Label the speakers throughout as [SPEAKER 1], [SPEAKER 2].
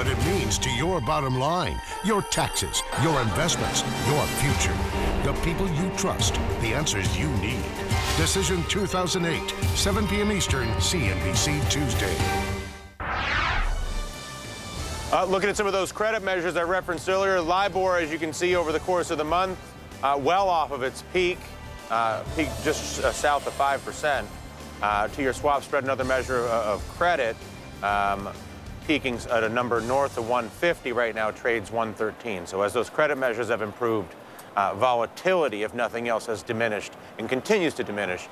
[SPEAKER 1] what it means to your bottom line, your taxes, your investments, your future. The people you trust, the answers you need. Decision 2008, 7 p.m. Eastern, CNBC Tuesday.
[SPEAKER 2] Looking at some of those credit measures I referenced earlier, LIBOR, as you can see over the course of the month, well off of its peak, peaked just south of 5%. Two-year swap spread, another measure of credit, peaking at a number north of 150 right now, trades 113. So as those credit measures have improved, volatility, if nothing else, has diminished and continues to diminish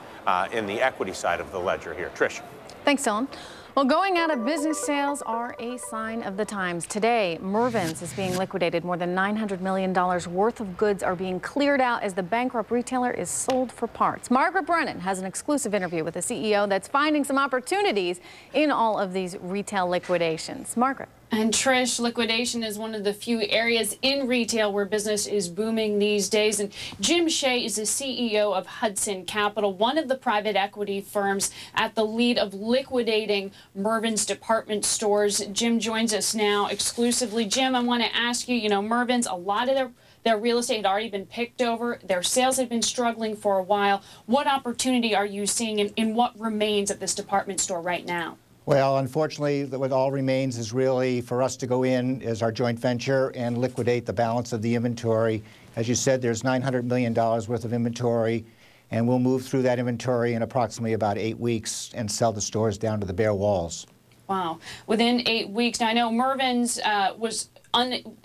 [SPEAKER 2] in the equity side of the ledger here. Trish.
[SPEAKER 3] Thanks, Dylan. Well, going out of business sales are a sign of the times. Today, Mervyn's is being liquidated. More than $900 million worth of goods are being cleared out as the bankrupt retailer is sold for parts. Margaret Brennan has an exclusive interview with the CEO that's finding some opportunities in all of these retail liquidations. Margaret.
[SPEAKER 4] And Trish, liquidation is one of the few areas in retail where business is booming these days. And Jim Schaye is the CEO of Hudson Capital, one of the private equity firms at the lead of liquidating Mervyn's department stores. Jim joins us now exclusively. Jim, I want to ask you, Mervyn's, a lot of their real estate had already been picked over. Their sales had been struggling for a while. What opportunity are you seeing in what remains of this department store right now?
[SPEAKER 5] Well, unfortunately, what all remains is really for us to go in as our joint venture and liquidate the balance of the inventory. As you said, there's $900 million worth of inventory, and we'll move through that inventory in approximately about 8 weeks and sell the stores down to the bare walls.
[SPEAKER 4] Wow. Within 8 weeks. Now, I know Mervyn's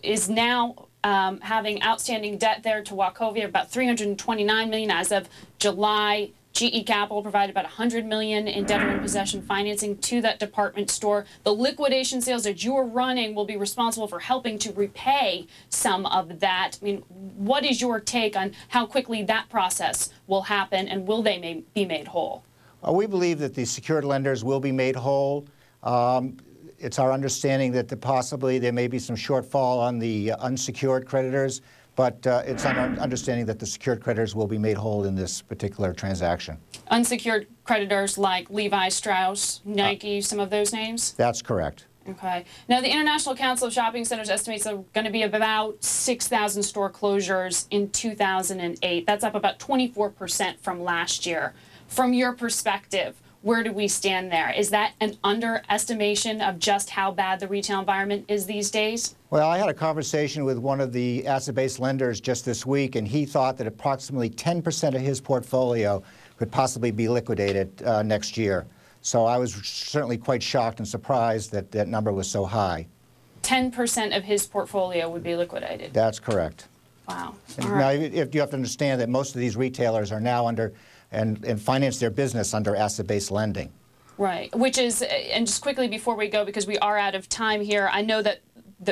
[SPEAKER 4] is now having outstanding debt there to Wachovia, about $329 million as of July. GE Capital provided about $100 million in debtor-in-possession financing to that department store. The liquidation sales that you are running will be responsible for helping to repay some of that. I mean, what is your take on how quickly that process will happen, and will they be made whole?
[SPEAKER 5] We believe that the secured lenders will be made whole. It's our understanding that possibly there may be some shortfall on the unsecured creditors, but it's our understanding that the secured creditors will be made whole in this particular transaction.
[SPEAKER 4] Unsecured creditors like Levi Strauss, Nike, some of those names?
[SPEAKER 5] That's correct.
[SPEAKER 4] Okay. Now, the International Council of Shopping Centers estimates there are going to be about 6,000 store closures in 2008. That's up about 24% from last year. From your perspective, where do we stand there? Is that an underestimation of just how bad the retail environment is these days?
[SPEAKER 5] Well, I had a conversation with one of the asset-based lenders just this week, and he thought that approximately 10% of his portfolio could possibly be liquidated next year. So I was certainly quite shocked and surprised that that number was so high.
[SPEAKER 4] 10% of his portfolio would be liquidated?
[SPEAKER 5] That's correct.
[SPEAKER 4] Wow.
[SPEAKER 5] Now, you have to understand that most of these retailers are now under and finance their business under asset-based lending.
[SPEAKER 4] Right, which is, and just quickly before we go, because we are out of time here, I know that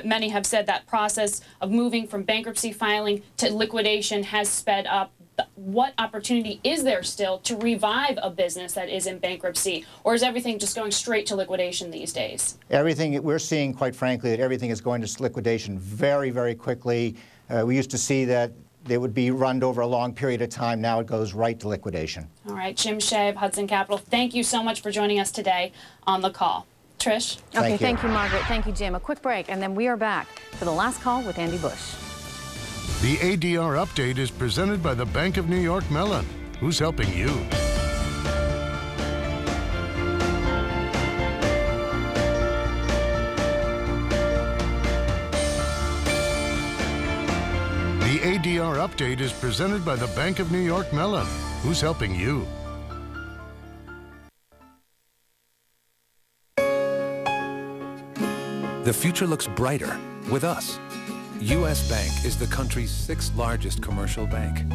[SPEAKER 4] many have said that process of moving from bankruptcy filing to liquidation has sped up. What opportunity is there still to revive a business that is in bankruptcy, or is everything just going straight to liquidation these days?
[SPEAKER 5] Everything, we're seeing, quite frankly, that everything is going to liquidation very, very quickly. We used to see that they would be run over a long period of time. Now it goes right to liquidation.
[SPEAKER 4] All right, Jim Schaye of Hudson Capital, thank you so much for joining us today on The Call. Trish?
[SPEAKER 3] Okay, thank you, Margaret. Thank you, Jim. A quick break, and then we are back for the last call with Andy Bush.
[SPEAKER 1] The ADR update is presented by the Bank of New York Mellon. Who's helping you? The ADR update is presented by the Bank of New York Mellon. Who's helping you?
[SPEAKER 6] The future looks brighter with us. U.S. Bank is the country's 6th largest commercial bank.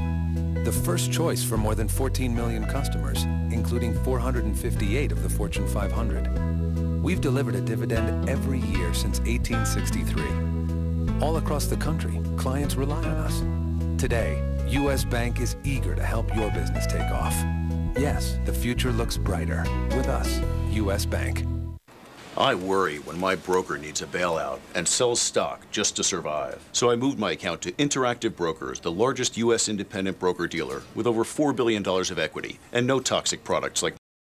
[SPEAKER 6] The first choice for more than 14 million customers, including 458 of the Fortune 500. We've delivered a dividend every year since 1863. All across the country, clients rely on us. Today, U.S. Bank is eager to help your business take off. Yes, the future looks brighter with us, U.S. Bank.
[SPEAKER 7] I worry when my broker needs a bailout and sells stock just to survive. So I moved my account to Interactive Brokers, the largest U.S. independent broker-dealer with over $4 billion of equity and no toxic products like